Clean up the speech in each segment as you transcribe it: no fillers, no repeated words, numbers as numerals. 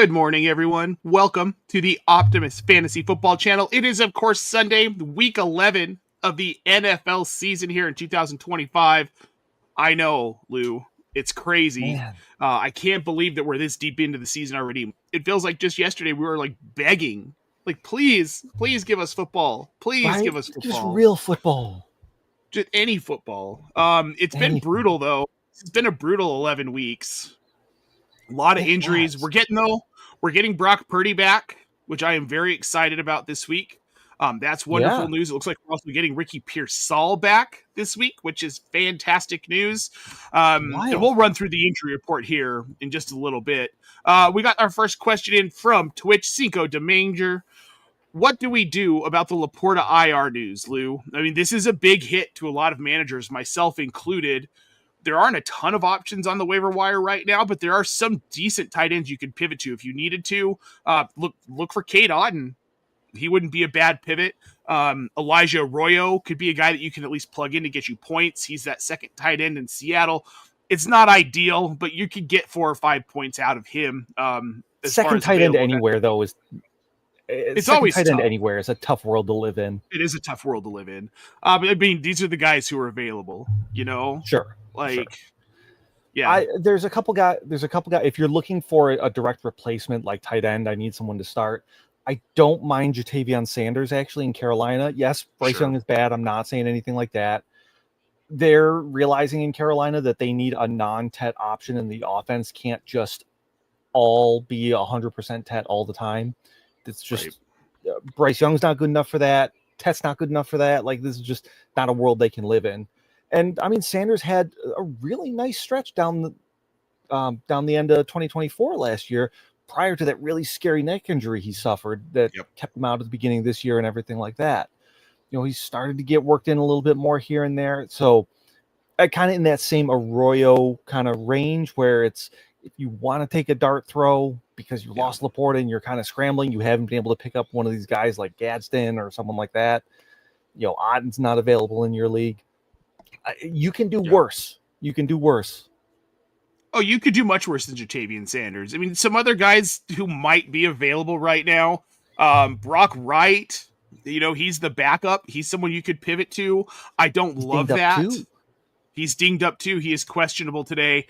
Good morning, everyone. Welcome to the Optimus Fantasy Football Channel. It is, of course, Sunday, week 11 of the NFL season here in 2025. I know, Lou, it's crazy. I can't believe that we're this deep into the season already. It feels like just yesterday we were like begging, like, please give us football. Please give us football. Just real football. Just any football. It's been brutal, though. It's been a brutal 11 weeks. A lot of injuries. We're getting Brock Purdy back, which I am very excited about this week. That's wonderful news. It looks like we're also getting Ricky Pearsall back this week, which is fantastic news. And we'll run through the injury report here in just a little bit. We got our first question in from Twitch, Cinco de Manger. What do we do about the Laporta IR news, Lou? I mean, this is a big hit to a lot of managers, myself included. There aren't a ton of options on the waiver wire right now, but there are some decent tight ends you could pivot to if you needed to. Look for Cade Otton. He wouldn't be a bad pivot. Elijah Arroyo could be a guy that you can at least plug in to get you points. He's that second tight end in Seattle. It's not ideal, but you could get 4 or 5 points out of him. Second tight end anywhere, though, is it's always tight end anywhere. It's a tough world to live in. It is a tough world to live in. I mean, these are the guys who are available. You know, sure. Yeah. There's a couple guys. If you're looking for a direct replacement like tight end, I need someone to start. I don't mind Ja'Tavion Sanders actually in Carolina. Yes, Bryce Young is bad. I'm not saying anything like that. They're realizing in Carolina that they need a non-Tet option, and the offense can't just all be 100% Tet all the time. It's just Bryce Young's not good enough for that. Tet's not good enough for that. Like, this is just not a world they can live in. And I mean, Sanders had a really nice stretch down the end of 2024 last year, prior to that really scary neck injury he suffered that kept him out at the beginning of this year and everything like that. You know, he started to get worked in a little bit more here and there. So kind of in that same Arroyo kind of range where it's, if you want to take a dart throw because you lost Laporta and you're kind of scrambling, you haven't been able to pick up one of these guys like Gadsden or someone like that. You know, Otton's not available in your league. You can do worse. You can do worse. Oh, you could do much worse than Ja'Tavion Sanders. I mean, some other guys who might be available right now, Brock Wright, you know, he's the backup. He's someone you could pivot to. I don't love that. He's dinged up too. He is questionable today.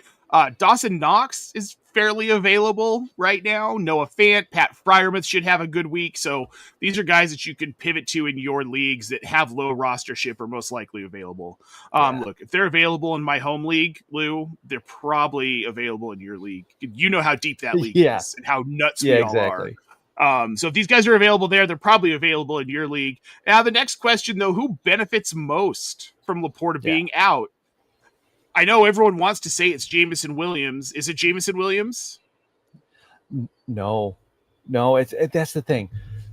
Dawson Knox is fairly available right now. Noah Fant, Pat Freiermuth should have a good week. So these are guys that you can pivot to in your leagues that have low rostership or most likely available. Look, if they're available in my home league, Lou, they're probably available in your league. You know how deep that league is and how nuts we all are. So if these guys are available there, they're probably available in your league. Now, the next question, though, who benefits most from Laporta being out? I know everyone wants to say it's Jameson Williams. Is it Jameson Williams? No. That's the thing.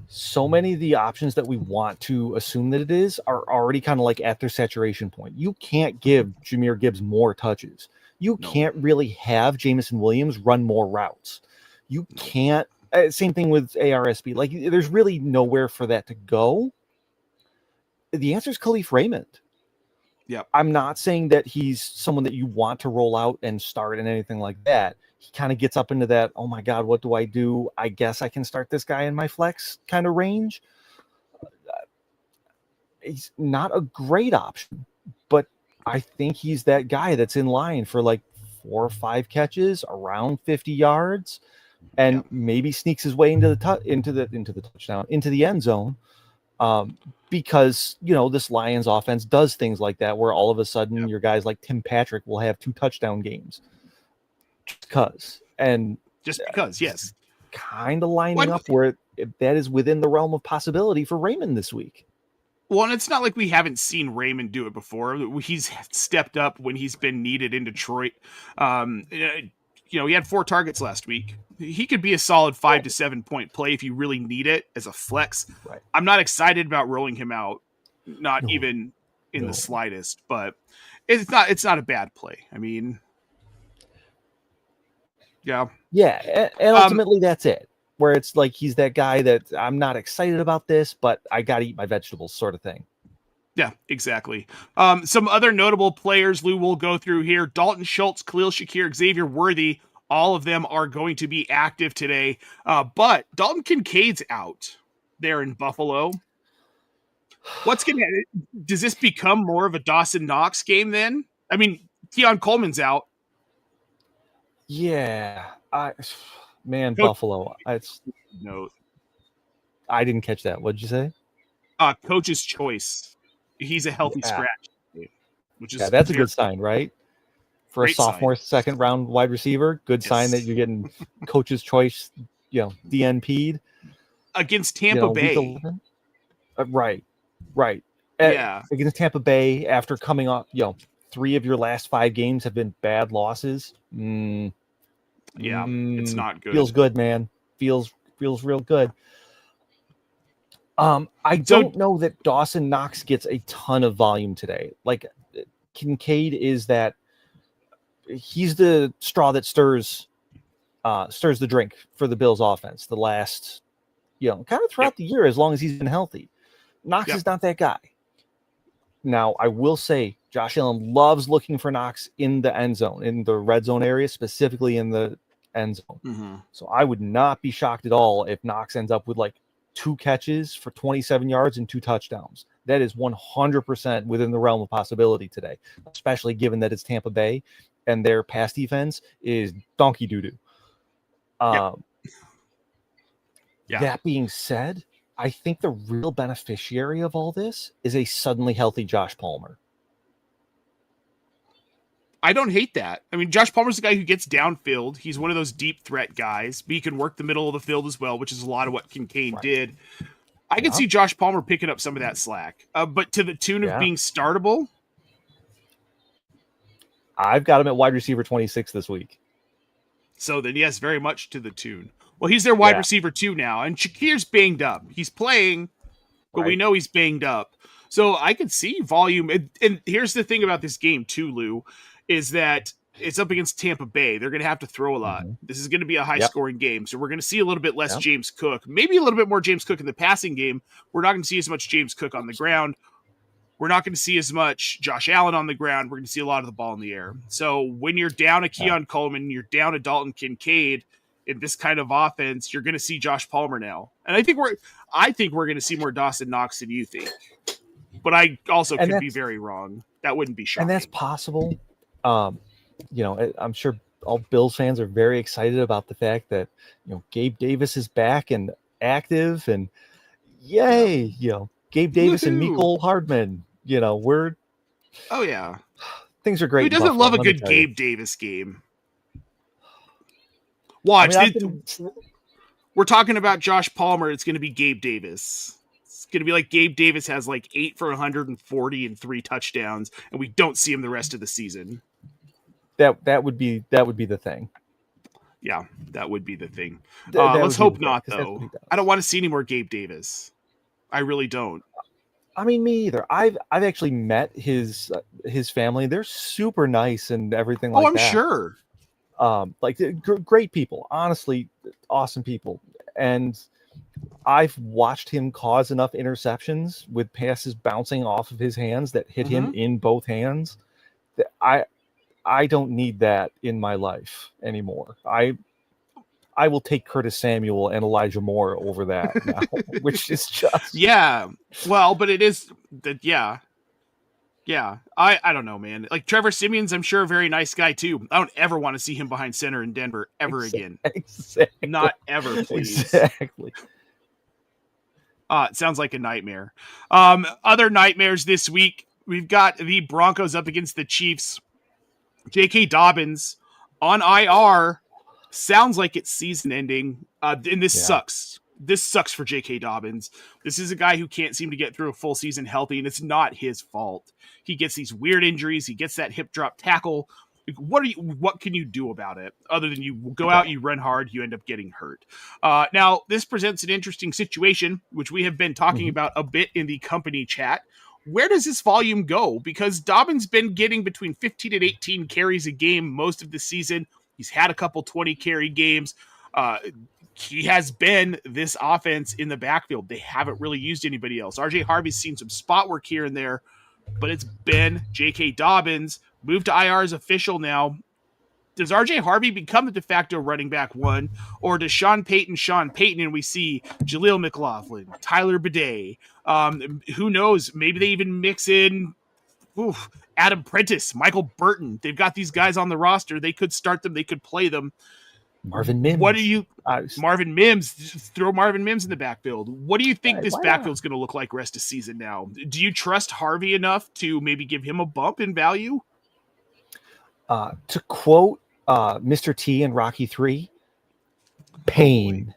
So many of the options that we want to assume that it is are already kind of like at their saturation point. You can't give Jahmyr Gibbs more touches. You can't really have Jameson Williams run more routes. You can't. Same thing with ARSB. Like, there's really nowhere for that to go. The answer is Khalif Raymond. Yeah, I'm not saying that he's someone that you want to roll out and start and anything like that. He kind of gets up into that, oh my God, what do? I guess I can start this guy in my flex kind of range. He's not a great option, but I think he's that guy that's in line for like 4 or 5 catches around 50 yards and maybe sneaks his way into the touchdown, into the end zone. Because, you know, this Lions offense does things like that, where all of a sudden your guys like Tim Patrick will have 2 touchdown games. Just because, yes. Kind of lining up where that is within the realm of possibility for Raymond this week. Well, and it's not like we haven't seen Raymond do it before. He's stepped up when he's been needed in Detroit. You know, he had 4 targets last week. He could be a solid 5 to 7 point play if you really need it as a flex. Right. I'm not excited about rolling him out, not even in the slightest, but it's not a bad play. I mean, and ultimately that's it. Where it's like he's that guy that I'm not excited about this, but I got to eat my vegetables sort of thing. Yeah, exactly. Some other notable players Lou will go through here: Dalton Schultz, Khalil Shakir, Xavier Worthy, All of them are going to be active today. But Dalton Kincaid's out there in Buffalo. Does this become more of a Dawson Knox game then? I mean, Keon Coleman's out. Yeah. Buffalo. No. I didn't catch that. What'd you say? Coach's choice. He's a healthy scratch. Which is that's a good sign, right? For a sophomore sign. 2nd round wide receiver, good sign that you're getting coach's choice, DNP'd. Against Tampa Bay. Right. Against Tampa Bay, after coming off, 3 of your last 5 games have been bad losses. It's not good. Feels good, man. Feels real good. I don't know that Dawson Knox gets a ton of volume today. Like Kincaid is that he's the straw that stirs the drink for the Bills offense the last, kind of throughout the year, as long as he's been healthy. Knox is not that guy. Now, I will say Josh Allen loves looking for Knox in the end zone, in the red zone area, specifically in the end zone. Mm-hmm. So I would not be shocked at all if Knox ends up with like 2 catches for 27 yards and 2 touchdowns. That is 100% within the realm of possibility today, especially given that it's Tampa Bay and their pass defense is donkey doo-doo. That being said, I think the real beneficiary of all this is a suddenly healthy Josh Palmer. I don't hate that. I mean, Josh Palmer's the guy who gets downfield. He's one of those deep threat guys, but he can work the middle of the field as well, which is a lot of what Kincaid did. I can see Josh Palmer picking up some of that slack, but to the tune of being startable. I've got him at wide receiver 26 this week. So then, yes, very much to the tune. Well, he's their wide receiver 2 now, and Shakir's banged up. He's playing, but we know he's banged up. So I could see volume. And here's the thing about this game too, Lou, is that it's up against Tampa Bay. They're going to have to throw a lot. Mm-hmm. This is going to be a high-scoring game, so we're going to see a little bit less James Cook, maybe a little bit more James Cook in the passing game. We're not going to see as much James Cook on the ground. We're not going to see as much Josh Allen on the ground. We're going to see a lot of the ball in the air. So when you're down a Keon Coleman, you're down a Dalton Kincaid in this kind of offense, you're going to see Josh Palmer now. And I think we're going to see more Dawson Knox than you think. But I also could be very wrong. That wouldn't be shocking. And that's possible. I'm sure all Bills fans are very excited about the fact that, Gabe Davis is back and active, and yay, Gabe Davis and Mecole Hardman, we're things are great. Who doesn't love a good Gabe Davis game? Watch. We're talking about Josh Palmer. It's going to be Gabe Davis. It's going to be like Gabe Davis has like 8 for 140 and 3 touchdowns, and we don't see him the rest of the season. That would be the thing. Yeah, that would be the thing. Let's hope not, though. I don't want to see any more Gabe Davis. I really don't. I mean, me either. I've actually met his family. They're super nice and everything like that. Oh, I'm sure. Great people, honestly, awesome people. And I've watched him cause enough interceptions with passes bouncing off of his hands that hit him in both hands. That I don't need that in my life anymore. I will take Curtis Samuel and Elijah Moore over that now, which is just Well, but it is that I don't know, man. Like Trevor Siemian's, I'm sure a very nice guy too. I don't ever want to see him behind center in Denver ever again. Exactly. Not ever, please. Exactly. It sounds like a nightmare. Other nightmares this week. We've got the Broncos up against the Chiefs. J.K. Dobbins on IR. Sounds like it's season ending. And this sucks. This sucks for J.K. Dobbins. This is a guy who can't seem to get through a full season healthy, and it's not his fault. He gets these weird injuries. He gets that hip drop tackle. What can you do about it other than you go out, you run hard, you end up getting hurt? Now, this presents an interesting situation, which we have been talking about a bit in the company chat. Where does his volume go? Because Dobbins been getting between 15 and 18 carries a game most of the season. He's had a couple 20-carry games. He has been this offense in the backfield. They haven't really used anybody else. RJ Harvey's seen some spot work here and there, but it's been J.K. Dobbins. Moved to IR as official now. does RJ Harvey become the de facto running back one, or does Sean Payton, and we see Jaleel McLaughlin, Tyler Bidet? Who knows? Maybe they even mix in Adam Prentice, Michael Burton. They've got these guys on the roster. They could start them. They could play them. Marvin Mims. What do you, Marvin Mims? Throw Marvin Mims in the backfield. What do you think this backfield's going to look like rest of season now? Do you trust Harvey enough to maybe give him a bump in value? To quote Mr. T in Rocky 3, pain.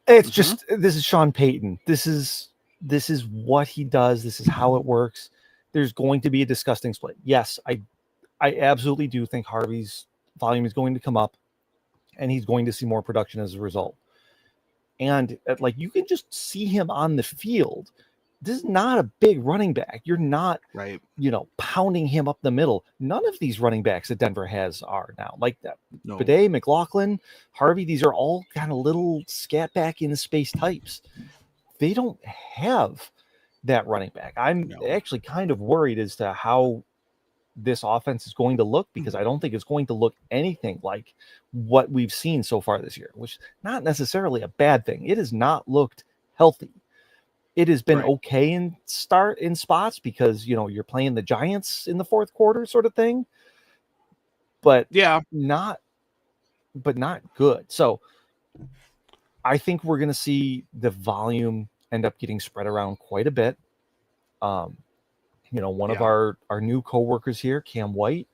It's just, this is Sean Payton. This is what he does. This is how it works. There's going to be a disgusting split. Yes, I absolutely do think Harvey's volume is going to come up, and he's going to see more production as a result. And like, you can just see him on the field. This is not a big running back. You're not, right, pounding him up the middle. None of these running backs that Denver has are now like that. No. Bidet, McLaughlin, Harvey, these are all kind of little scat back in space types. They don't have that running back. I'm actually kind of worried as to how this offense is going to look, because I don't think it's going to look anything like what we've seen so far this year, which is not necessarily a bad thing. It has not looked healthy. It has been okay in spots because, you're playing the Giants in the fourth quarter sort of thing, but not good. So I think we're going to see the volume end up getting spread around quite a bit. One of our new coworkers here, Cam White,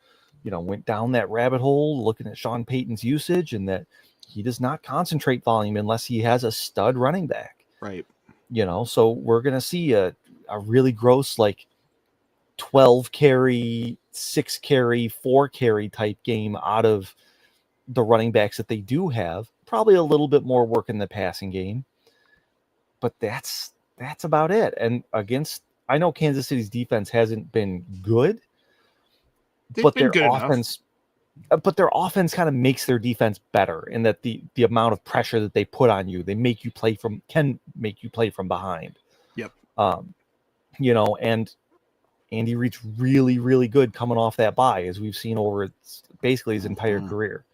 went down that rabbit hole looking at Sean Payton's usage, and that he does not concentrate volume unless he has a stud running back. Right. So we're going to see a really gross, like 12 carry, 6 carry, 4 carry type game out of the running backs that they do have. Probably a little bit more work in the passing game, but that's about it. And I know Kansas City's defense hasn't been good, but their offense kind of makes their defense better, in that the amount of pressure that they put on you, can make you play from behind. Yep. And Andy Reid's really, really good coming off that bye, as we've seen over basically his entire career.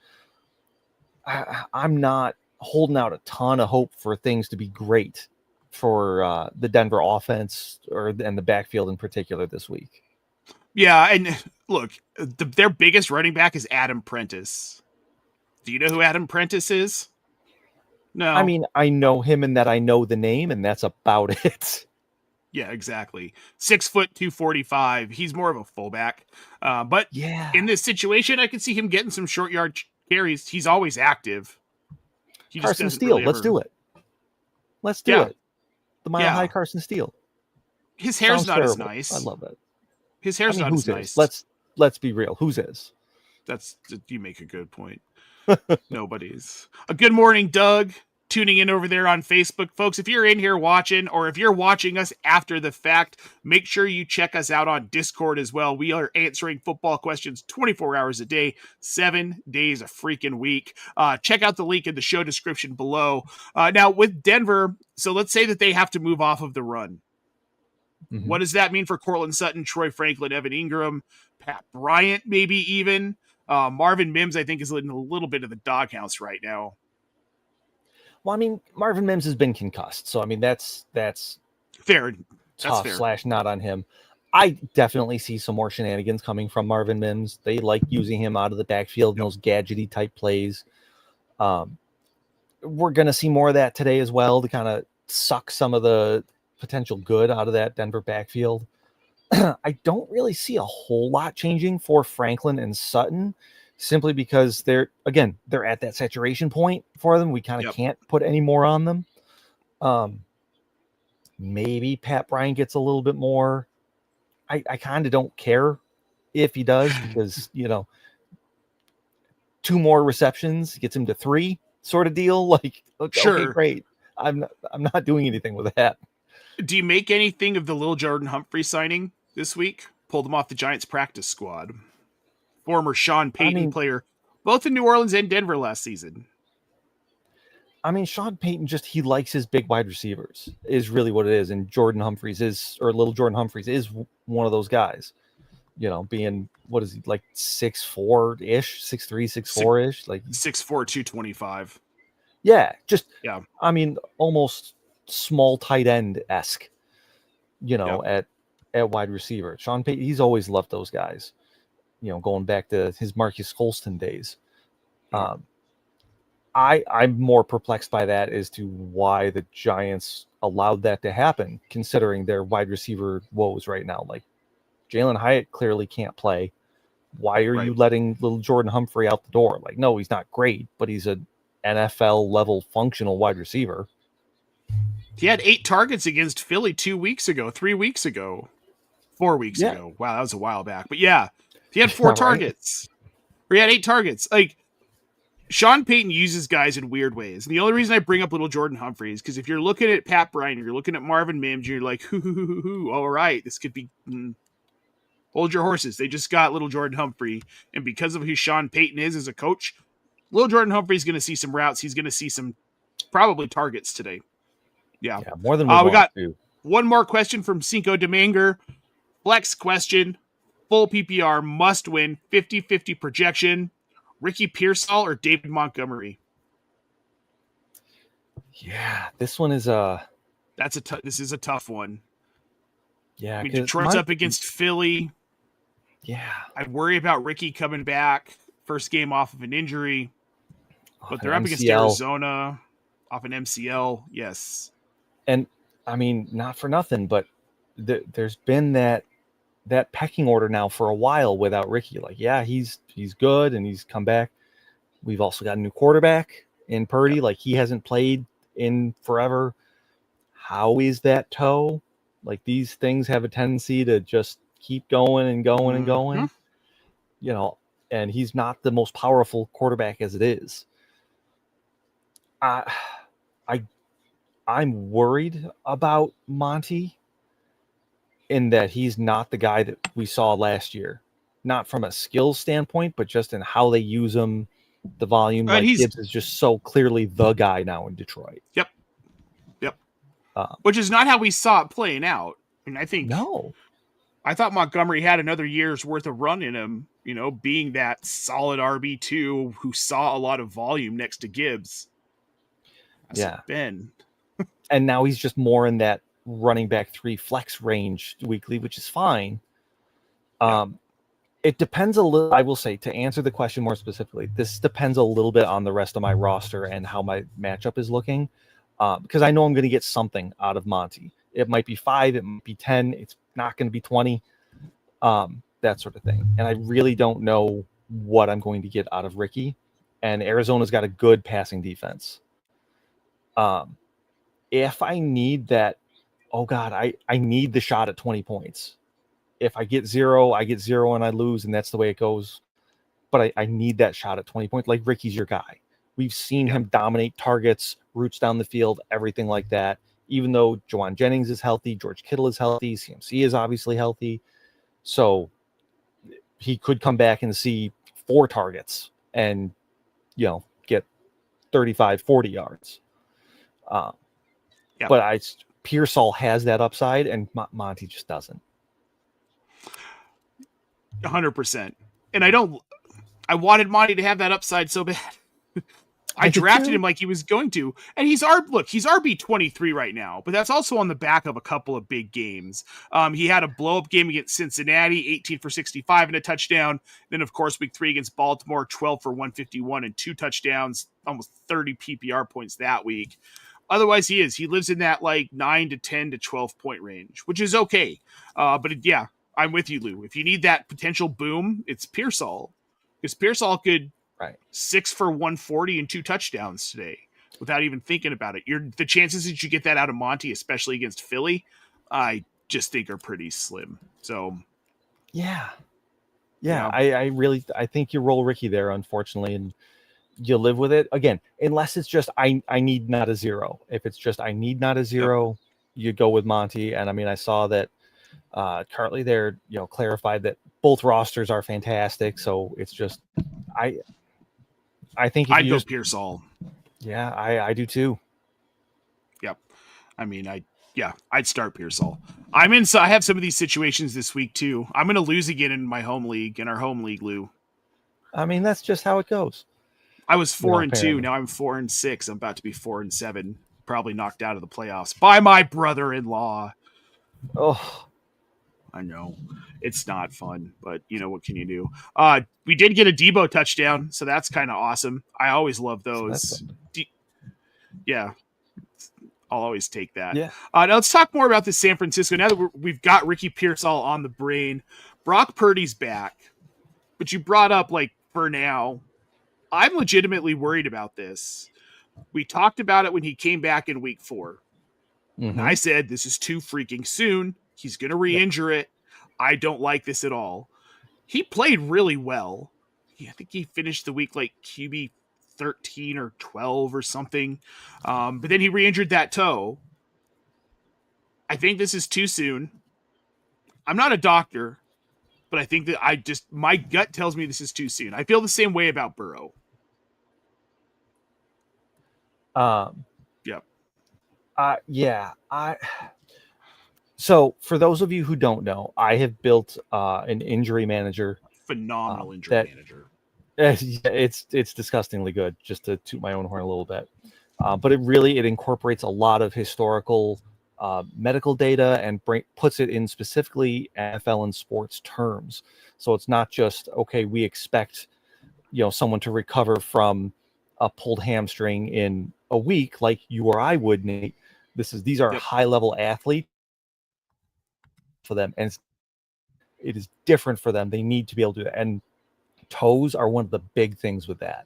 I'm not holding out a ton of hope for things to be great for the Denver offense and the backfield in particular this week. Yeah, and look, their biggest running back is Adam Prentice. Do you know who Adam Prentice is? No. I mean, I know him in that I know the name, and that's about it. Yeah, exactly. 6 foot 245. He's more of a fullback. But in this situation, I can see him getting some short yard carries. He's always active. Carson Steele, let's do it. Let's do it. The Mile High Carson Steele. His hair's not as nice. I love it. His hair's not as nice. Let's be real. Whose is? You make a good point. Nobody's. A good morning, Doug. Tuning in over there on Facebook. Folks, if you're in here watching, or if you're watching us after the fact, make sure you check us out on Discord as well. We are answering football questions 24 hours a day, 7 days a freaking week. Check out the link in the show description below. Now, with Denver, so let's say that they have to move off of the run. Mm-hmm. What does that mean for Cortland Sutton, Troy Franklin, Evan Ingram, Pat Bryant, maybe even? Marvin Mims, I think, is in a little bit of the doghouse right now. Well, I mean, Marvin Mims has been concussed, so I mean that's fair. Tough / not on him. I definitely see some more shenanigans coming from Marvin Mims. They like using him out of the backfield in those gadgety type plays. We're going to see more of that today as well, to kind of suck some of the potential good out of that Denver backfield. I don't really see a whole lot changing for Franklin and Sutton, simply because they're at that saturation point for them. We kind of can't put any more on them. Maybe Pat Bryant gets a little bit more. I kind of don't care if he does, because 2 more receptions gets him to 3 sort of deal. Like, okay, great. I'm not doing anything with that. Do you make anything of the Lil Jordan Humphrey signing this week? Pulled him off the Giants practice squad. Former Sean Payton player, both in New Orleans and Denver last season. I mean, Sean Payton he likes his big wide receivers, is really what it is. And Lil Jordan Humphreys is one of those guys. being, what is he, like 6'4" ish, 6'3", 6'4" ish, like 6'4", 225. Yeah, just Yeah. I mean, almost small tight end esque, at wide receiver. Sean Payton, he's always loved those guys. Going back to his Marcus Colston days. Yeah. I'm more perplexed by that as to why the Giants allowed that to happen, considering their wide receiver woes right now. Like Jalen Hyatt clearly can't play. Why are you letting little Jordan Humphrey out the door? Like, no, he's not great, but he's a NFL level functional wide receiver. He had 8 targets against Philly 2 weeks ago, 3 weeks ago, 4 weeks ago. Wow, that was a while back. But yeah, he had 4 targets. Or he had 8 targets. Like, Sean Payton uses guys in weird ways. And the only reason I bring up little Jordan Humphrey is because if you're looking at Pat Bryant, you're looking at Marvin Mims, you're like, all right, this could be... Hold your horses. They just got little Jordan Humphrey. And because of who Sean Payton is as a coach, little Jordan Humphrey's going to see some routes. He's going to see some probably targets today. Yeah, more than we got one more question from Cinco de Manger. Flex question. Full PPR must win. 50-50 projection. Ricky Pearsall or David Montgomery? Yeah, this one is this is a tough one. Yeah, I mean, Detroit's up against Philly. Yeah, I worry about Ricky coming back. First game off of an injury. But they're up against Arizona off an MCL. Yes. And I mean, not for nothing, but there's been that pecking order now for a while without Ricky. Like, yeah, he's good and he's come back. We've also got a new quarterback in Purdy. Like, he hasn't played in forever. How is that toe? Like, these things have a tendency to just keep going and going and going. And he's not the most powerful quarterback as it is. I'm worried about Monty in that he's not the guy that we saw last year. Not from a skills standpoint, but just in how they use him, the volume. Like, Gibbs is just so clearly the guy now in Detroit. Yep. Which is not how we saw it playing out. And I think... No. I thought Montgomery had another year's worth of run in him, being that solid RB2 who saw a lot of volume next to Gibbs. That's been. And now he's just more in that running back 3 flex range weekly, which is fine. It depends a little, I will say, to answer the question more specifically, this depends a little bit on the rest of my roster and how my matchup is looking. Because I know I'm going to get something out of Monty. It might be 5, it might be 10, it's not going to be 20, that sort of thing. And I really don't know what I'm going to get out of Ricky. And Arizona's got a good passing defense. If I need that, I need the shot at 20 points. If I get 0, I get 0 and I lose, and that's the way it goes. But I need that shot at 20 points. Like, Ricky's your guy. We've seen him dominate targets, routes down the field, everything like that. Even though Jawan Jennings is healthy, George Kittle is healthy, CMC is obviously healthy. So he could come back and see 4 targets and, get 35, 40 yards. But Pearsall has that upside, and Monty just doesn't. 100%. And I wanted Monty to have that upside so bad. I drafted him like he was going to. And he's RB23 right now, but that's also on the back of a couple of big games. He had a blow-up game against Cincinnati, 18 for 65 and a touchdown. Then, of course, week 3 against Baltimore, 12 for 151 and 2 touchdowns, almost 30 PPR points that week. Otherwise, he lives in that like 9 to 10 to 12 point range, which is okay. But I'm with you, Lou. If you need that potential boom, it's Pearsall. Because Pearsall could 6 for 140 and 2 touchdowns today without even thinking about it. The chances that you get that out of Monty, especially against Philly, I just think are pretty slim. So, I think you roll Ricky there, unfortunately, and you live with it again, unless it's just I need not a 0. If it's just I need not a 0, you go with Monty. And I mean, I saw that Cartley there, clarified that both rosters are fantastic. So it's just I think I'd go Pearsall. Yeah, I do too. Yep. I mean, Yeah, I'd start Pearsall. I have some of these situations this week too. I'm going to lose again in my home league, in our home league, Lou. I mean, that's just how it goes. I was 4-2. Now I'm 4-6. I'm about to be 4-7. Probably knocked out of the playoffs by my brother-in-law. Oh, I know it's not fun, but you know what can you do? We did get a Debo touchdown, so that's kind of awesome. I always love those. Yeah, I'll always take that. Yeah. Now let's talk more about this San Francisco. Now that we've got Ricky Pearsall on the brain, Brock Purdy's back, but you brought up for now, I'm legitimately worried about this. We talked about it when he came back in week 4. And I said, this is too freaking soon. He's going to re-injure it. I don't like this at all. He played really well. I think he finished the week QB 13 or 12 or something. But then he re-injured that toe. I think this is too soon. I'm not a doctor, but I think that my gut tells me this is too soon. I feel the same way about Burrow. Yep. So for those of you who don't know, I have built an injury manager. Phenomenal injury manager. It's disgustingly good, just to toot my own horn a little bit. But it incorporates a lot of historical medical data and puts it in specifically NFL and sports terms. So it's not just, okay, we expect someone to recover from a pulled hamstring in a week like you or I would, Nate. These are high-level athletes for them, and it is different for them. They need to be able to do that. And toes are one of the big things with that.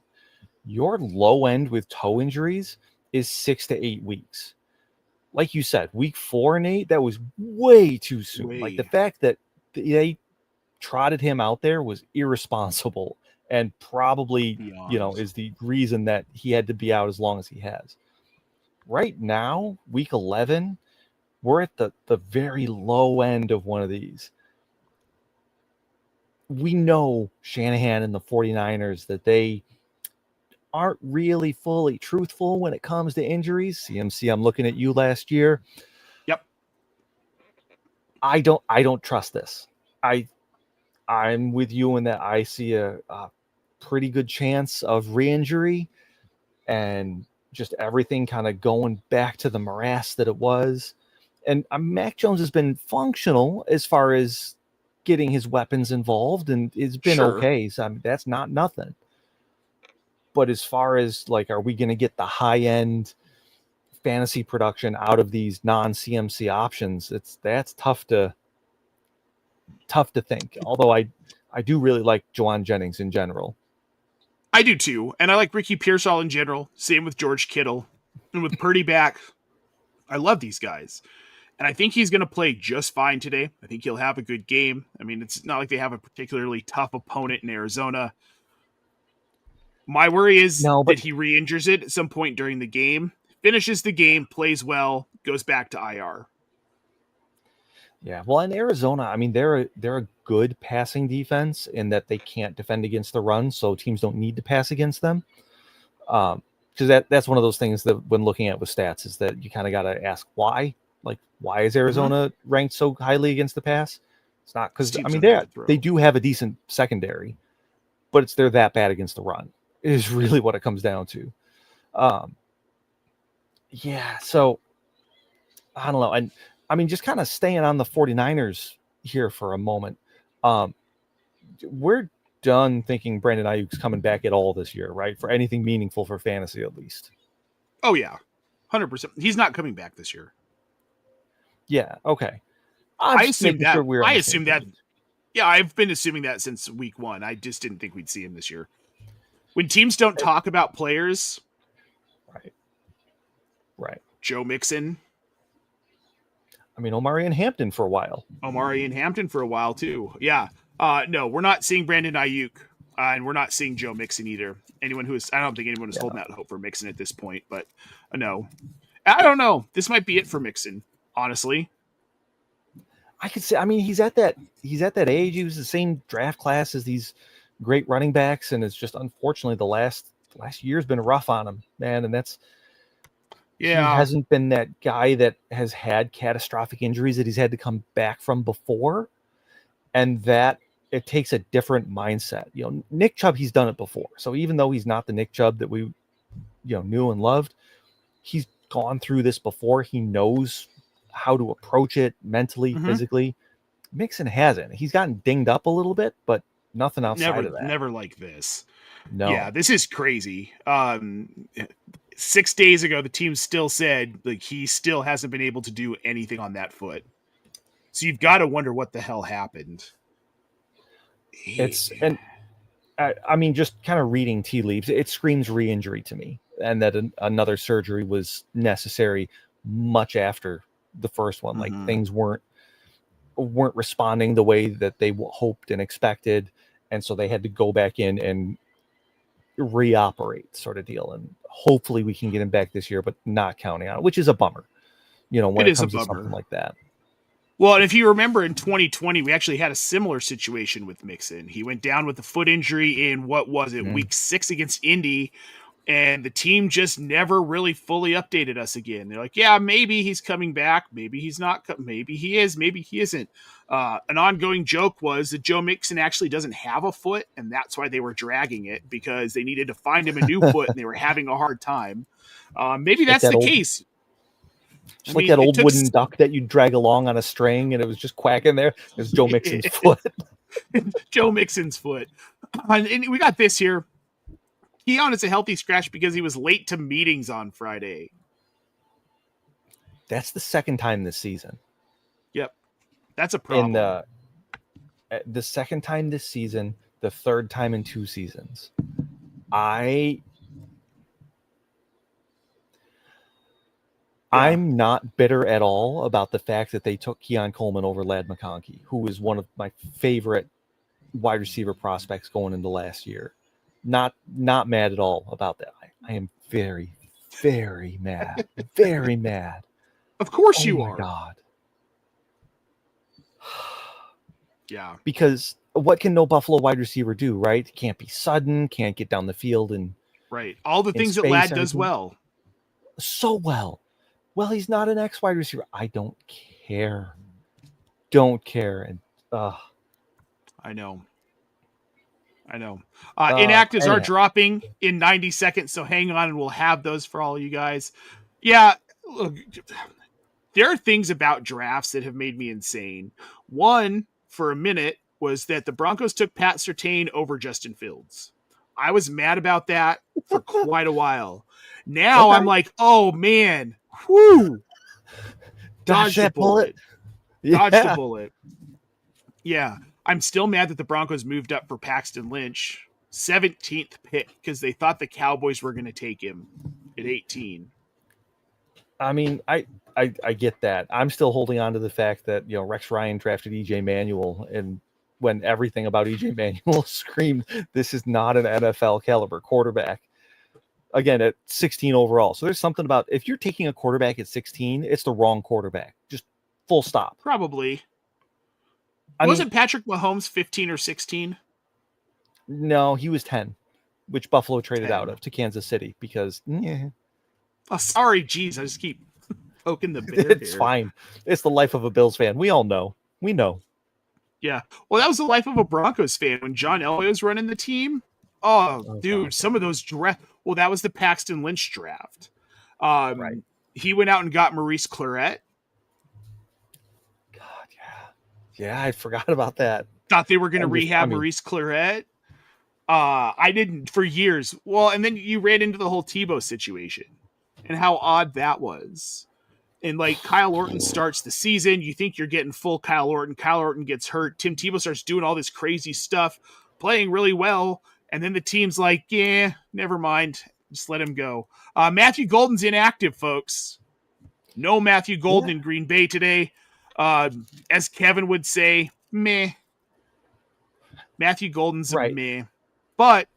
Your low end with toe injuries is 6 to 8 weeks. Like you said, week 4 and 8, that was way too soon. Like the fact that they trotted him out there was irresponsible, and probably is the reason that he had to be out as long as he has. Right now, week 11, we're at the very low end of one of these. We know Shanahan and the 49ers that they aren't really fully truthful when it comes to injuries. CMC, I'm looking at you last year. Yep. I don't trust this. I'm with you in that I see a pretty good chance of re-injury and just everything kind of going back to the morass that it was. And Mac Jones has been functional as far as getting his weapons involved, and it's been okay. So that's not nothing. But as far as are we going to get the high-end fantasy production out of these non-CMC options? That's tough to think. Although I do really like Juwan Jennings in general. I do too, and I like Ricky Pearsall in general. Same with George Kittle, and with Purdy back, I love these guys. And I think he's going to play just fine today. I think he'll have a good game. I mean, it's not like they have a particularly tough opponent in Arizona. My worry is that he re-injures it at some point during the game, finishes the game, plays well, goes back to IR. Yeah, well, in Arizona, I mean, they're a good passing defense in that they can't defend against the run, so teams don't need to pass against them. Because that's one of those things that when looking at with stats is that you kind of got to ask why. Why is Arizona ranked so highly against the pass? It's not because, I mean, they do have a decent secondary, but they're that bad against the run is really what it comes down to. So I don't know. And I mean, just kind of staying on the 49ers here for a moment. We're done thinking Brandon Ayuk's coming back at all this year, right? For anything meaningful for fantasy, at least. Oh, yeah. 100%. He's not coming back this year. Yeah. Okay. I assume that. Yeah, I've been assuming that since week 1. I just didn't think we'd see him this year. When teams don't talk about players, right. Joe Mixon. I mean, Omari and Hampton for a while. Too. Yeah. No, we're not seeing Brandon Ayuk, and we're not seeing Joe Mixon either. I don't think anyone is holding out hope for Mixon at this point, but no. I don't know. This might be it for Mixon. Honestly, I could say. I mean, he's at that age. He was the same draft class as these great running backs, and it's just unfortunately the last year's been rough on him, man. And that's He Yeah. hasn't been that guy that has had catastrophic injuries that he's had to come back from before. And that it takes a different mindset. Nick Chubb, he's done it before. So even though he's not the Nick Chubb that we, knew and loved, he's gone through this before. He knows how to approach it mentally, physically. Mixon hasn't. He's gotten dinged up a little bit, but nothing outside of that. Never like this. No. Yeah, this is crazy. 6 days ago, the team still said like he still hasn't been able to do anything on that foot. So you've got to wonder what the hell happened. Just kind of reading tea leaves, it screams re-injury to me, and that another surgery was necessary much after the first one. Like things weren't responding the way that they hoped and expected, and so they had to go back in and reoperate, sort of deal. And hopefully we can get him back this year, but not counting on it, which is a bummer. When it comes to something like that. Well, and if you remember in 2020, we actually had a similar situation with Mixon. He went down with a foot injury in week 6 against Indy, and the team just never really fully updated us again. They're like, yeah, maybe he's coming back. Maybe he's not. Maybe he is. Maybe he isn't. An ongoing joke was that Joe Mixon actually doesn't have a foot, and that's why they were dragging it, because they needed to find him a new foot, and they were having a hard time. Maybe that's the case. Just like that old wooden duck that you drag along on a string, and it was just quacking there. It was Joe Mixon's foot. Joe Mixon's foot. And we got this here. Keon is a healthy scratch because he was late to meetings on Friday. That's the second time this season. Yep. That's a problem. And the second time this season, the third time in 2 seasons. I'm not bitter at all about the fact that they took Keon Coleman over Ladd McConkey, who is one of my favorite wide receiver prospects going into last year. Not mad at all about that. I am very, very mad. Very mad. Of course you are. Oh, my God. Yeah. Because what can no Buffalo wide receiver do, right? Can't be sudden, can't get down the field. Right. All the things that Ladd does well. So well. Well, he's not an X wide receiver. I don't care. Don't care. And I know. Inactives are dropping in 90 seconds, so hang on and we'll have those for all you guys. Yeah, look, there are things about drafts that have made me insane. One, for a minute, was that the Broncos took Pat Surtain over Justin Fields. I was mad about that for quite a while. Now I'm like, oh, man. Whoo! Dodged the bullet. Dodged the bullet. Yeah. I'm still mad that the Broncos moved up for Paxton Lynch, 17th pick, because they thought the Cowboys were going to take him at 18. I mean, I get that. I'm still holding on to the fact that, Rex Ryan drafted EJ Manuel, and when everything about EJ Manuel screamed, this is not an NFL caliber quarterback. Again, at 16 overall. So there's something about, if you're taking a quarterback at 16, it's the wrong quarterback. Just full stop. Probably. Wasn't Patrick Mahomes 15 or 16? No, he was 10, which Buffalo traded out of to Kansas City because. Oh, sorry, geez, I just keep poking the bear. It's fine. It's the life of a Bills fan. We all know. We know. Yeah. Well, that was the life of a Broncos fan when John Elway was running the team. Oh, dude, God. Some of those draft. Well, that was the Paxton Lynch draft. Right. He went out and got Maurice Claret. Yeah, I forgot about that. Thought they were going to rehab Maurice Claret. I didn't for years. Well, and then you ran into the whole Tebow situation and how odd that was. And like Kyle Orton starts the season. You think you're getting full Kyle Orton. Kyle Orton gets hurt. Tim Tebow starts doing all this crazy stuff, playing really well. And then the team's like, yeah, never mind. Just let him go. Matthew Golden's inactive, folks. No Matthew Golden in Green Bay today. As Kevin would say, meh. Matthew Golden's a meh. But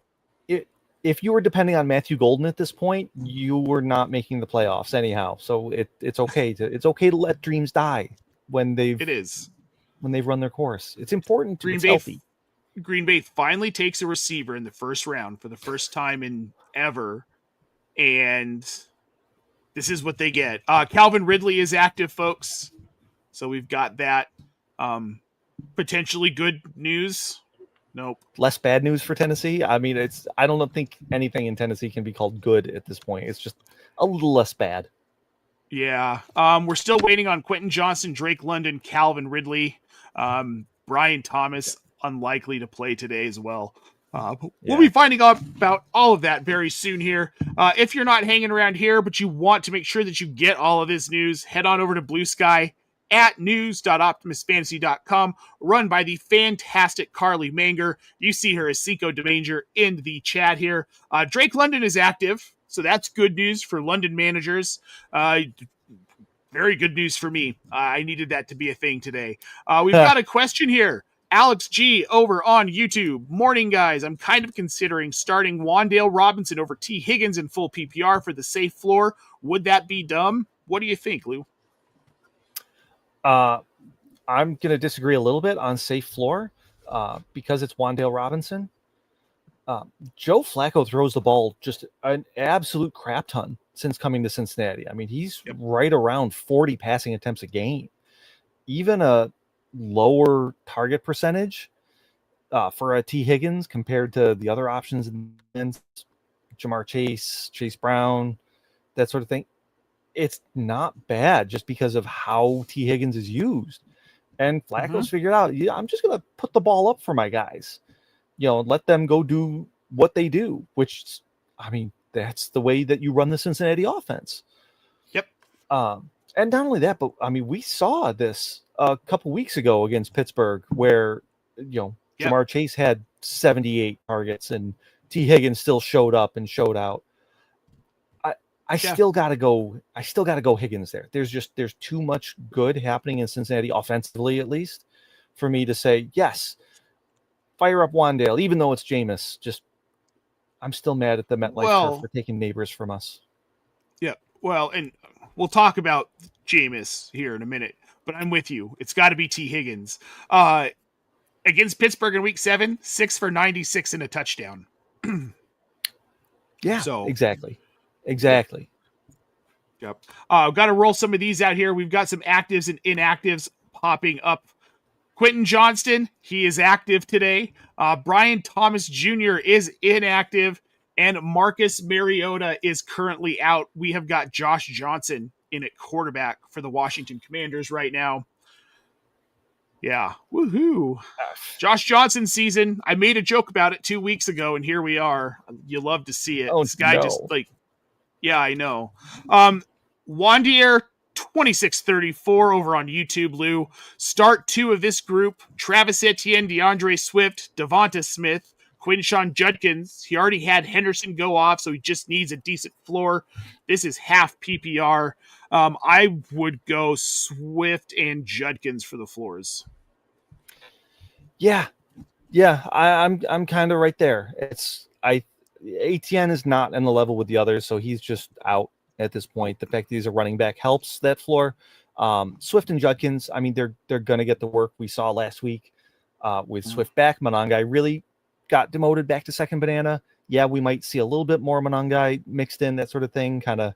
if you were depending on Matthew Golden at this point, you were not making the playoffs anyhow. So it's okay to let dreams die when they've run their course. It's important to be healthy. Green Bay finally takes a receiver in the first round for the first time in ever, and this is what they get. Calvin Ridley is active, folks. So we've got that. Potentially good news. Nope. Less bad news for Tennessee. I mean, I don't think anything in Tennessee can be called good at this point. It's just a little less bad. Yeah. We're still waiting on Quentin Johnson, Drake London, Calvin Ridley. Brian Thomas, unlikely to play today as well. We'll be finding out about all of that very soon here. If you're not hanging around here, but you want to make sure that you get all of this news, head on over to Blue Sky at news.optimusfantasy.com, run by the fantastic Carly Manger. You see her as Cinco de Manger in the chat here. Drake London is active, so that's good news for London managers. Very good news for me. I needed that to be a thing today. We've got a question here. Alex G over on YouTube. Morning, guys. I'm kind of considering starting Wan'Dale Robinson over T. Higgins in full PPR for the safe floor. Would that be dumb? What do you think, Lou? I'm going to disagree a little bit on safe floor because it's Wan'Dale Robinson. Joe Flacco throws the ball just an absolute crap ton since coming to Cincinnati. I mean, he's right around 40 passing attempts a game. Even a lower target percentage for a T. Higgins compared to the other options in Jamar Chase, Chase Brown, that sort of thing. It's not bad just because of how T. Higgins is used. And Flacco's figured out, I'm just going to put the ball up for my guys. Let them go do what they do, which, I mean, that's the way that you run the Cincinnati offense. Yep. And not only that, but, I mean, we saw this a couple weeks ago against Pittsburgh where, Jamar Chase had 78 targets and T. Higgins still showed up and showed out. I still gotta go Higgins there. There's too much good happening in Cincinnati offensively, at least, for me to say yes. Fire up Wan'Dale, even though it's Jameis. I'm still mad at the MetLife turf for taking neighbors from us. Yeah, well, and we'll talk about Jameis here in a minute, but I'm with you. It's got to be T. Higgins. Against Pittsburgh in Week 7, 6 for 96 and a touchdown. Yeah, so exactly. Yep. Got to roll some of these out here. We've got some actives and inactives popping up. Quentin Johnston, he is active today. Brian Thomas Jr. is inactive. And Marcus Mariota is currently out. We have got Josh Johnson in at quarterback for the Washington Commanders right now. Yeah. Woohoo. Josh Johnson season. I made a joke about it 2 weeks ago, and here we are. You love to see it. This guy yeah, I know. Wan'Dale 2634 over on YouTube, Lou. Start 2 of this group. Travis Etienne, DeAndre Swift, Devonta Smith, Quinshon Judkins. He already had Henderson go off, so he just needs a decent floor. This is half PPR. I would go Swift and Judkins for the floors. Yeah. I'm kind of right there. ATN is not in the level with the others, so he's just out at this point. The fact that he's a running back helps that floor. Swift and Judkins, I mean, they're going to get the work we saw last week with Swift back. Monangai really got demoted back to second banana. Yeah, we might see a little bit more Monangai mixed in, that sort of thing, kind of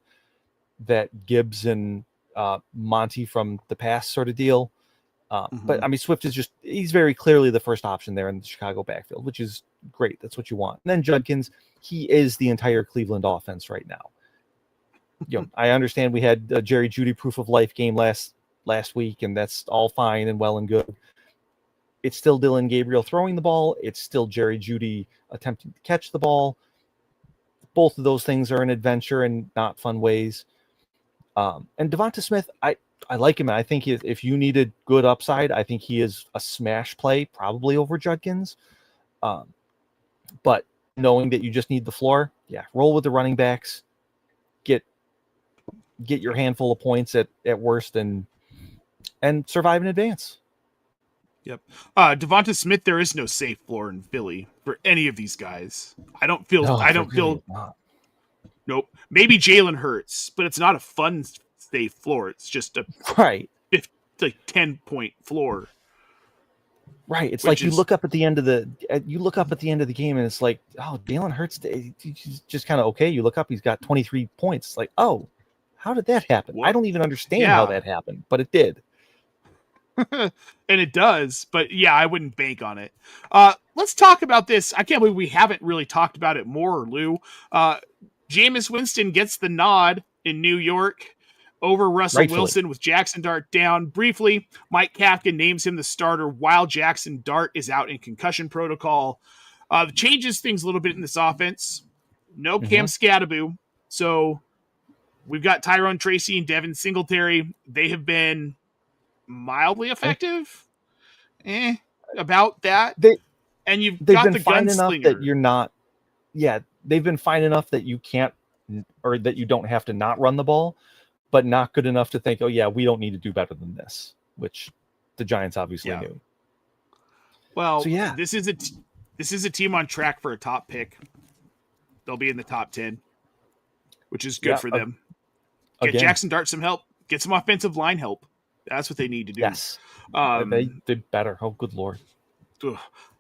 that Gibbs and Monty from the past sort of deal. But I mean, Swift is he's very clearly the first option there in the Chicago backfield, which is great. That's what you want. And then Judkins, he is the entire Cleveland offense right now. I understand we had a Jerry Jeudy proof of life game last week, and that's all fine and well and good. It's still Dylan Gabriel throwing the ball. It's still Jerry Jeudy attempting to catch the ball. Both of those things are an adventure in not fun ways. And Devonta Smith, I like him. I think if you needed good upside, I think he is a smash play, probably over Judkins. But knowing that you just need the floor, roll with the running backs, get your handful of points at worst, and survive in advance. Yep. Devonta Smith, there is no safe floor in Philly for any of these guys. I don't feel. Nope. Maybe Jalen Hurts, but it's not a fun safe floor. It's just a 10-point floor. Right. It's like you look up at the end of the game, and it's like, oh, Jalen Hurts, he's just kind of okay. You look up, he's got 23 points. It's like, oh, How did that happen? What? I don't even understand how that happened, but it did. And it does, but yeah, I wouldn't bank on it. Let's talk about this. I can't believe we haven't really talked about it more, Lou. Jameis Winston gets the nod in New York over Russell Wilson with Jaxson Dart down. Briefly, Mike Kafka names him the starter while Jaxson Dart is out in concussion protocol. Changes things a little bit in this offense. No Cam Scattaboo. So we've got Tyrone Tracy and Devin Singletary. They have been mildly effective. About that. They've got the fine enough gunslinger. That you're not. Yeah, they've been fine enough that you can't, or that you don't have to not run the ball, but not good enough to think, oh yeah, we don't need to do better than this, which the Giants obviously knew. Well, so this is a team on track for a top pick. They'll be in the top 10, which is good for them. Get Jaxson Dart some help. Get some offensive line help. That's what they need to do. Yes. They did better. Oh, good Lord.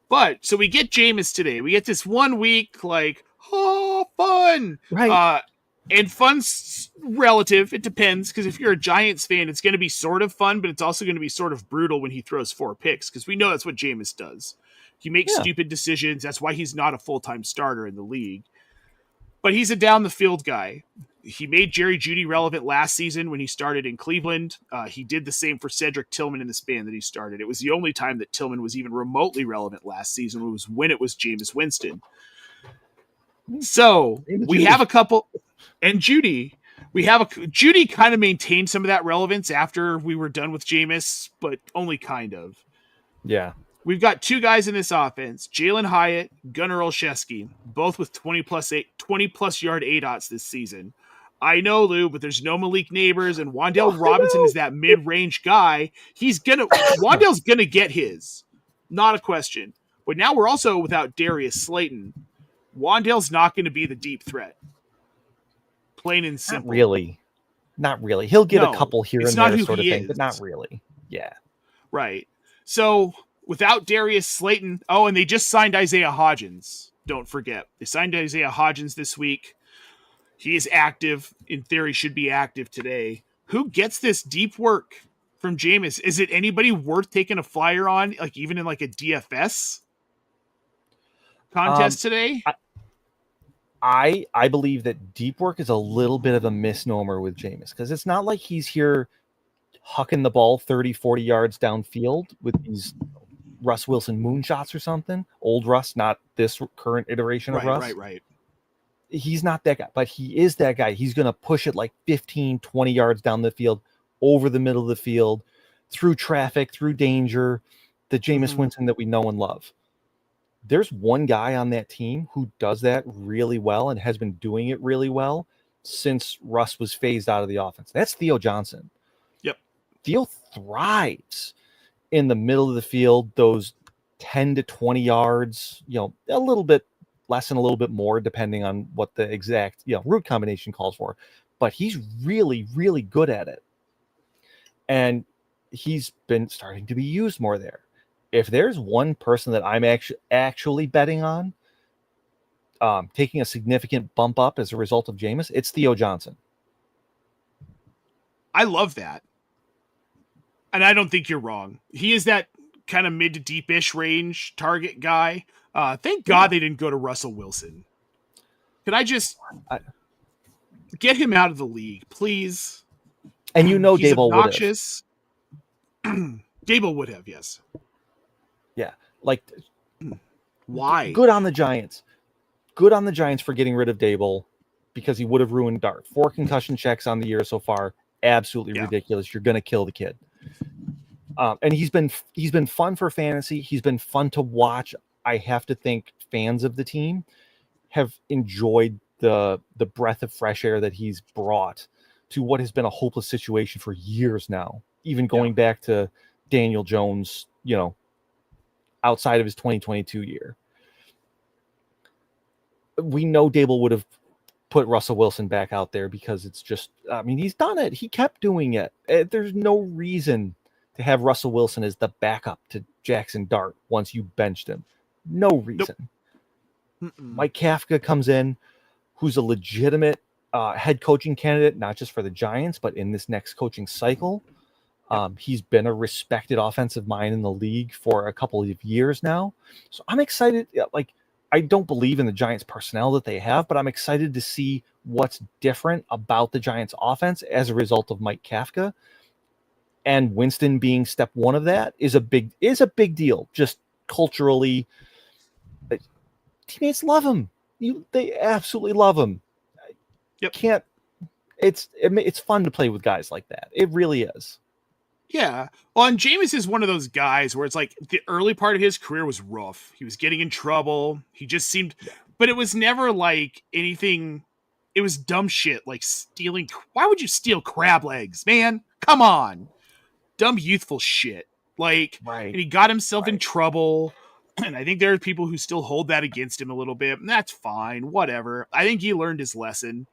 But, so we get Jameis today. We get this 1 week, fun. Right. And fun's relative. It depends, because if you're a Giants fan, it's going to be sort of fun, but it's also going to be sort of brutal when he throws 4 picks, because we know that's what Jameis does. He makes stupid decisions. That's why he's not a full-time starter in the league. But he's a down-the-field guy. He made Jerry Jeudy relevant last season when he started in Cleveland. He did the same for Cedric Tillman in the span that he started. It was the only time that Tillman was even remotely relevant last season was when it was Jameis Winston. So we have a couple, and Jeudy. Jeudy kind of maintained some of that relevance after we were done with Jameis, but only kind of. Yeah. We've got 2 guys in this offense, Jalen Hyatt, Gunnar Olszewski, both with 20-plus yard ADOTs this season. I know, Lou, but there's no Malik Neighbors, and Wan'Dale Robinson is that mid-range guy. Wan'Dale's gonna get his, not a question. But now we're also without Darius Slayton. Wan'Dale's not going to be the deep threat. Plain and simple. Not really. He'll get a couple here and there sort of thing, but not really. Yeah. Right. So without Darius Slayton, and they just signed Isaiah Hodgins. Don't forget. They signed Isaiah Hodgins this week. He is active. In theory, should be active today. Who gets this deep work from Jameis? Is it anybody worth taking a flyer on, even in a DFS contest today? I believe that deep work is a little bit of a misnomer with Jameis, because it's not like he's here hucking the ball 30, 40 yards downfield with these Russ Wilson moonshots or something. Old Russ, not this current iteration of Russ. Right. He's not that guy, but he is that guy. He's going to push it 15, 20 yards down the field, over the middle of the field, through traffic, through danger, the Jameis Winston that we know and love. There's one guy on that team who does that really well and has been doing it really well since Russ was phased out of the offense. That's Theo Johnson. Yep. Theo thrives in the middle of the field, those 10 to 20 yards, a little bit less and a little bit more, depending on what the exact route combination calls for. But he's really, really good at it. And he's been starting to be used more there. If there's one person that I'm actually betting on taking a significant bump up as a result of Jameis, it's Theo Johnson. I love that. And I don't think you're wrong. He is that kind of mid to deep-ish range target guy. Thank God they didn't go to Russell Wilson. Could I just get him out of the league, please? And he's Dable obnoxious. Dable would have, yes. Yeah. Why? Good on the Giants. Good on the Giants for getting rid of Dable, because he would have ruined Dart. 4 concussion checks on the year so far. Absolutely ridiculous. You're going to kill the kid. And he's been fun for fantasy. He's been fun to watch. I have to think fans of the team have enjoyed the breath of fresh air that he's brought to what has been a hopeless situation for years now, even going back to Daniel Jones, outside of his 2022 year. We know Dable would have put Russell Wilson back out there because it's just, he's done it. He kept doing it. There's no reason to have Russell Wilson as the backup to Jaxson Dart once you benched him. No reason. Nope. Mike Kafka comes in, who's a legitimate head coaching candidate, not just for the Giants, but in this next coaching cycle. He's been a respected offensive mind in the league for a couple of years now. So I'm excited. Like, I don't believe in the Giants personnel that they have, but I'm excited to see what's different about the Giants offense as a result of Mike Kafka. And Winston being step one of that is a big deal. Just culturally, teammates love him. They absolutely love him. Yep. It's fun to play with guys like that. It really is. Yeah. Well, and Jameis is one of those guys where it's like the early part of his career was rough. He was getting in trouble. He just seemed, but it was never like anything. It was dumb shit like stealing. Why would you steal crab legs, man? Come on. Dumb youthful shit. Like, right. And he got himself in trouble. And I think there are people who still hold that against him a little bit. And that's fine. Whatever. I think he learned his lesson.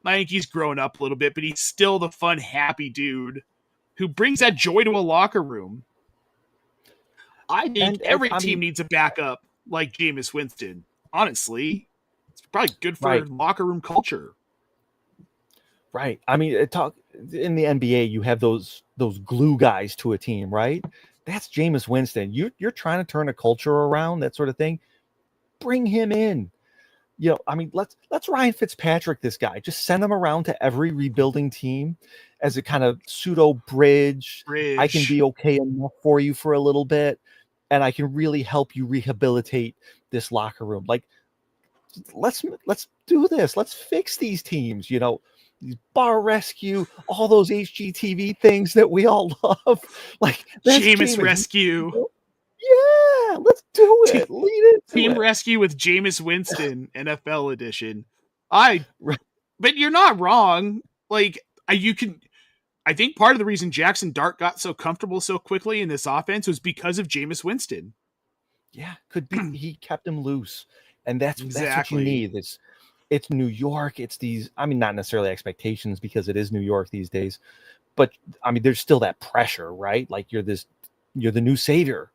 I think he's grown up a little bit, but he's still the fun, happy dude who brings that joy to a locker room. I think every team needs a backup like Jameis Winston. Honestly, it's probably good for locker room culture. Right. I mean, in the NBA, you have those glue guys to a team, right? That's Jameis Winston. You're trying to turn a culture around, that sort of thing. Bring him in. I mean, let's Ryan Fitzpatrick this guy. Just send him around to every rebuilding team as a kind of pseudo bridge. I can be okay enough for you for a little bit, and I can really help you rehabilitate this locker room. Like, let's do this. Let's fix these teams. Bar rescue, all those HGTV things that we all love. Like Jameis rescue. Yeah, let's do it. Lead it. Team rescue with Jameis Winston, NFL edition. But you're not wrong. Like, I think part of the reason Jaxson Dart got so comfortable so quickly in this offense was because of Jameis Winston. Yeah, could be. He kept him loose, and that's what you need. It's New York. It's these. I mean, not necessarily expectations because it is New York these days, but I mean, there's still that pressure, right? Like you're the new savior.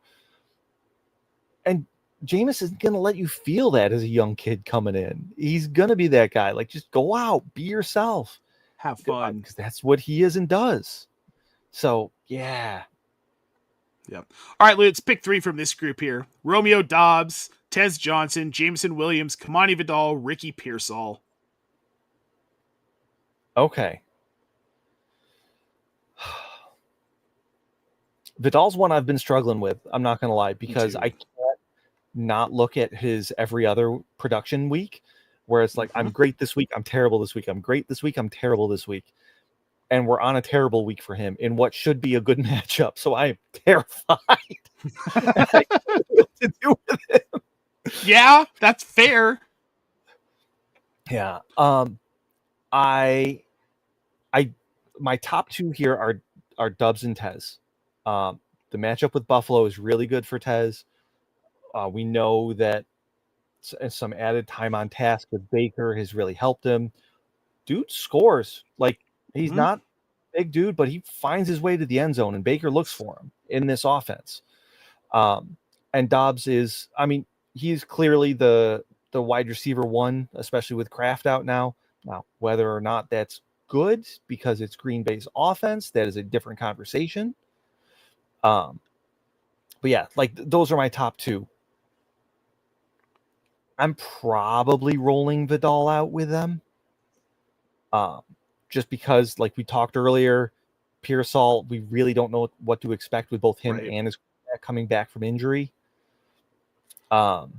And Jameis isn't going to let you feel that as a young kid coming in. He's going to be that guy. Like, just go out, be yourself. Have fun. Because that's what he is and does. So, yeah. Yep. All right, let's pick 3 from this group here. Romeo Dobbs, Tez Johnson, Jameson Williams, Kamani Vidal, Ricky Pearsall. Okay. Vidal's one I've been struggling with. I'm not going to lie, because I can't not look at his every other production week where it's like, I'm great this week, I'm terrible this week, I'm great this week, I'm terrible this week. And we're on a terrible week for him in what should be a good matchup. So I am terrified. I don't know what to do with him. Yeah, that's fair. Yeah. My top 2 here are Dubs and Tez. The matchup with Buffalo is really good for Tez. We know that some added time on task with Baker has really helped him. Dude scores. Like, he's not a big dude, but he finds his way to the end zone, and Baker looks for him in this offense. And Dobbs is, I mean, he's clearly the wide receiver 1, especially with Kraft out now. Now, whether or not that's good because it's Green Bay's offense, that is a different conversation. But yeah, like those are my top 2. I'm probably rolling Vidal out with them. Just because, like we talked earlier, Pearsall, we really don't know what to expect with both him and his coming back from injury. And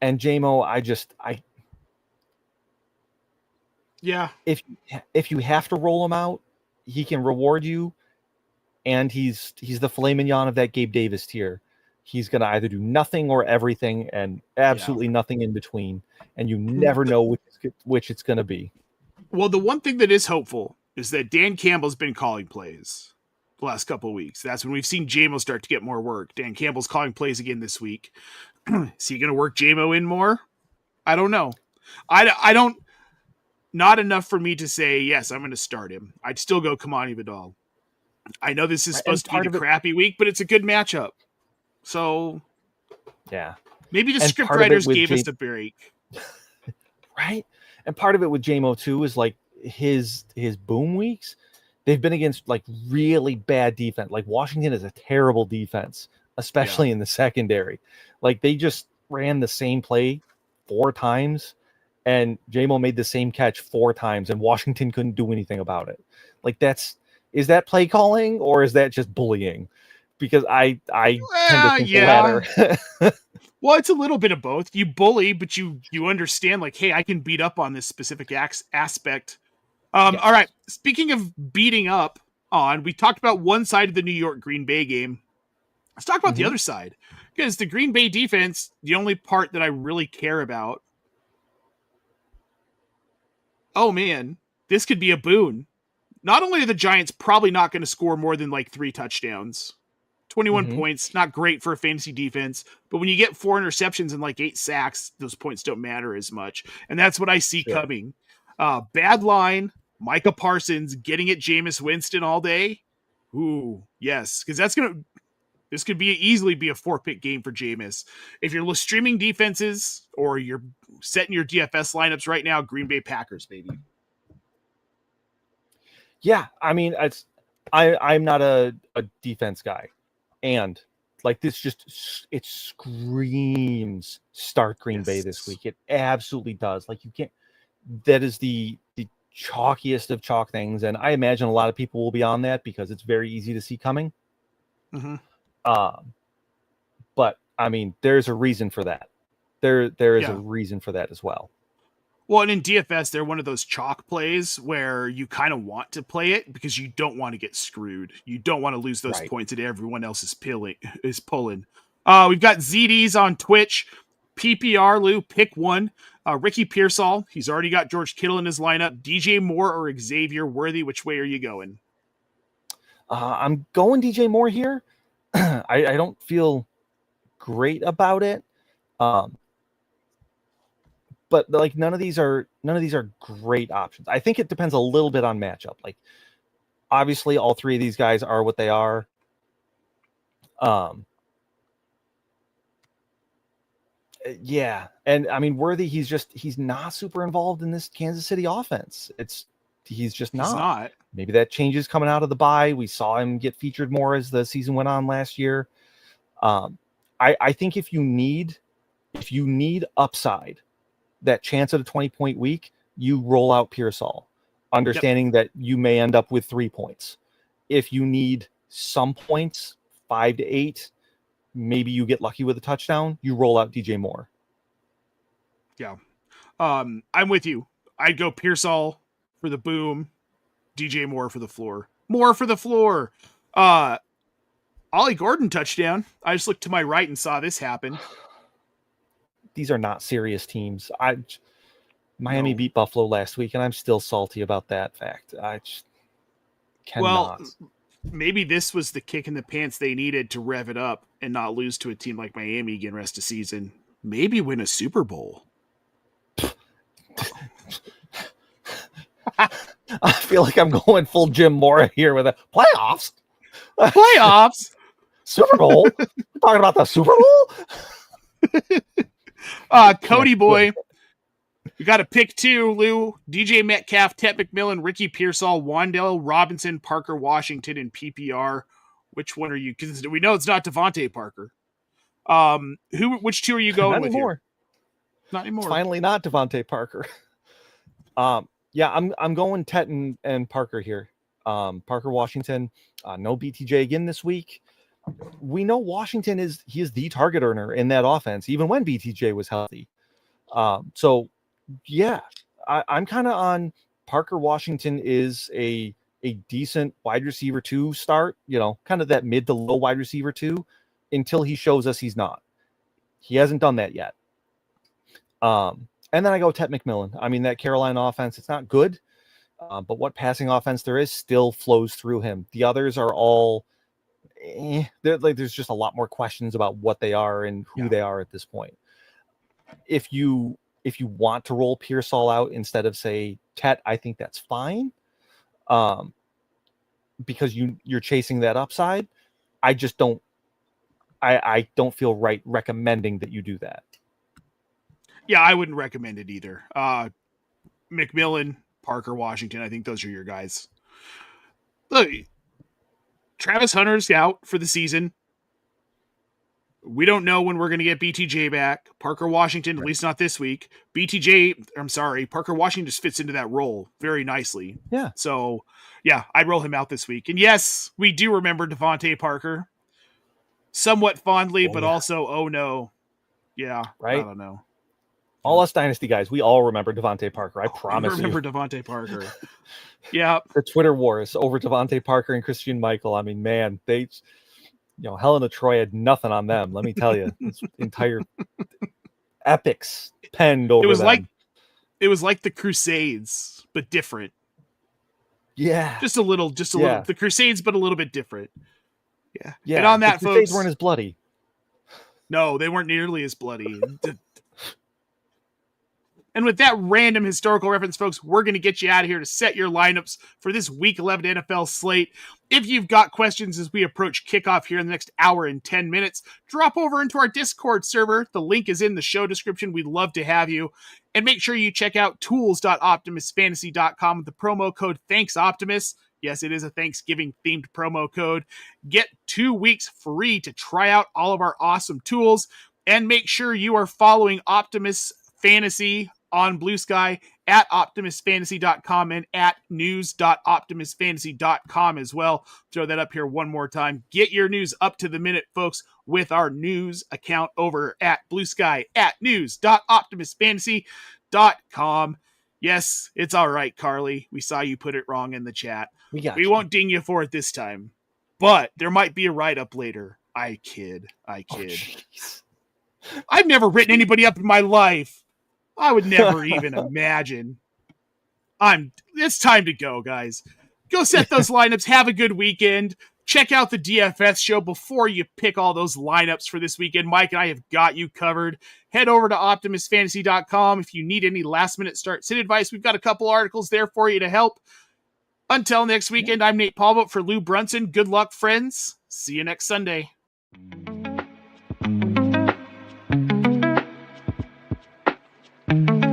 JMO, yeah. If you have to roll him out, he can reward you, and he's the filet mignon of that Gabe Davis tier. He's going to either do nothing or everything, and absolutely nothing in between. And you never know which it's going to be. Well, the one thing that is hopeful is that Dan Campbell's been calling plays the last couple of weeks. That's when we've seen JMO start to get more work. Dan Campbell's calling plays again this week. Is he going to work JMO in more? I don't know. I don't. Not enough for me to say, yes, I'm going to start him. I'd still go Kamani Vidal. I know this is supposed to be the crappy week, but it's a good matchup. So, yeah, maybe the script writers gave us a break. Right? And part of it with JMO too is like his boom weeks. They've been against like really bad defense. Like Washington is a terrible defense, especially in the secondary. Like they just ran the same play 4 times, and JMO made the same catch 4 times, and Washington couldn't do anything about it. Like is that play calling or is that just bullying? Because I tend to think the latter. Well, it's a little bit of both. You bully, but you understand, like, hey, I can beat up on this specific aspect. Yes. All right. Speaking of beating up on, we talked about one side of the New York Green Bay game. Let's talk about the other side, because the Green Bay defense, the only part that I really care about. Oh man, this could be a boon. Not only are the Giants probably not going to score more than like 3 touchdowns, 21 points, not great for a fantasy defense, but when you get 4 interceptions and like 8 sacks, those points don't matter as much. And that's what I see coming. Bad line, Micah Parsons getting at Jameis Winston all day. Ooh, yes, because this could easily be a 4-pick game for Jameis. If you're streaming defenses or you're setting your DFS lineups right now, Green Bay Packers, baby. Yeah, I mean, I'm not a defense guy. And like this it screams start Green Bay this week. It absolutely does. Like you can't, that is the chalkiest of chalk things. And I imagine a lot of people will be on that because it's very easy to see coming. But I mean, there's a reason for that. There is a reason for that as well. Well, and in DFS, they're one of those chalk plays where you kind of want to play it because you don't want to get screwed. You don't want to lose those points that everyone else is pulling. We've got ZDs on Twitch. PPR, Lou, pick one. Ricky Pearsall, he's already got George Kittle in his lineup. DJ Moore or Xavier Worthy, which way are you going? I'm going DJ Moore here. I don't feel great about it. But like none of these are great options. I think it depends a little bit on matchup. Like obviously all 3 of these guys are what they are. Yeah. And I mean, Worthy, he's not super involved in this Kansas City offense. He's just not. He's not. Maybe that changes coming out of the bye. We saw him get featured more as the season went on last year. I think if you need upside, that chance at a 20-point week, you roll out Pearsall, understanding that you may end up with 3 points. If you need some points, 5 to 8, maybe you get lucky with a touchdown, you roll out DJ Moore. Yeah. I'm with you. I'd go Pearsall for the boom, DJ Moore for the floor. More for the floor. Ollie Gordon touchdown. I just looked to my right and saw this happen. These are not serious teams. Miami beat Buffalo last week, and I'm still salty about that fact. I just cannot. Well, maybe this was the kick in the pants they needed to rev it up and not lose to a team like Miami again rest of season. Maybe win a Super Bowl. I feel like I'm going full Jim Mora here with the playoffs. Playoffs? Super Bowl? We're talking about the Super Bowl? Cody boy. We got to pick 2, Lou. DJ Metcalf, Ted McMillan, Ricky Pearsall, Wan'Dale Robinson, Parker Washington, and PPR. Which one are you? Because we know it's not Davante Parker. Which 2 are you going with here? Not anymore. It's finally not Davante Parker. Yeah, I'm going Tet and Parker here. Parker Washington, no BTJ again this week. We know Washington is the target earner in that offense, even when BTJ was healthy. So yeah, I'm kind of on Parker Washington is a decent wide receiver 2 start, kind of that mid to low wide receiver 2 until he shows us he's not. He hasn't done that yet. And then I go Tet McMillan. I mean, that Carolina offense, it's not good, but what passing offense there is still flows through him. The others are all, there's just a lot more questions about what they are and who they are at this point. If you want to roll Pearsall out instead of, say, Tet, I think that's fine, because you're chasing that upside. I just don't. I don't feel right recommending that you do that. Yeah, I wouldn't recommend it either. McMillan, Parker, Washington. I think those are your guys. Look, Travis Hunter's out for the season. We don't know when we're going to get BTJ back. Parker Washington, at least not this week. Parker Washington just fits into that role very nicely. Yeah. So, yeah, I'd roll him out this week. And yes, we do remember Davante Parker. Somewhat fondly, but also, oh no. Yeah, right? I don't know. All us Dynasty guys, we all remember Davante Parker. I promise you. Remember Davante Parker. Yeah. The Twitter wars over Davante Parker and Christian Michael. I mean, man, they... Helen of Troy had nothing on them. Let me tell you, this entire epics penned over. It was like the Crusades, but different. Yeah, just a little. The Crusades, but a little bit different. Yeah, yeah. And on that, the Crusades folks, weren't as bloody. No, they weren't nearly as bloody. And with that random historical reference, folks, we're going to get you out of here to set your lineups for this Week 11 NFL slate. If you've got questions as we approach kickoff here in the next hour and 10 minutes, drop over into our Discord server. The link is in the show description. We'd love to have you. And make sure you check out tools.optimusfantasy.com with the promo code ThanksOptimus. Yes, it is a Thanksgiving-themed promo code. Get 2 weeks free to try out all of our awesome tools. And make sure you are following Optimus Fantasy on Blue Sky at optimusfantasy.com and at news.optimusfantasy.com as well. Throw that up here one more time. Get your news up to the minute, folks, with our news account over at Blue Sky at news.optimusfantasy.com. Yes, it's all right, Carly. We saw you put it wrong in the chat. We won't ding you for it this time, but there might be a write-up later. I kid. I've never written anybody up in my life. I would never even imagine. It's time to go, guys. Go set those lineups. Have a good weekend. Check out the DFS show before you pick all those lineups for this weekend. Mike and I have got you covered. Head over to optimusfantasy.com if you need any last-minute start-sit advice. We've got a couple articles there for you to help. Until next weekend, I'm Nate Polvogt for Lou Brunson. Good luck, friends. See you next Sunday. Thank you.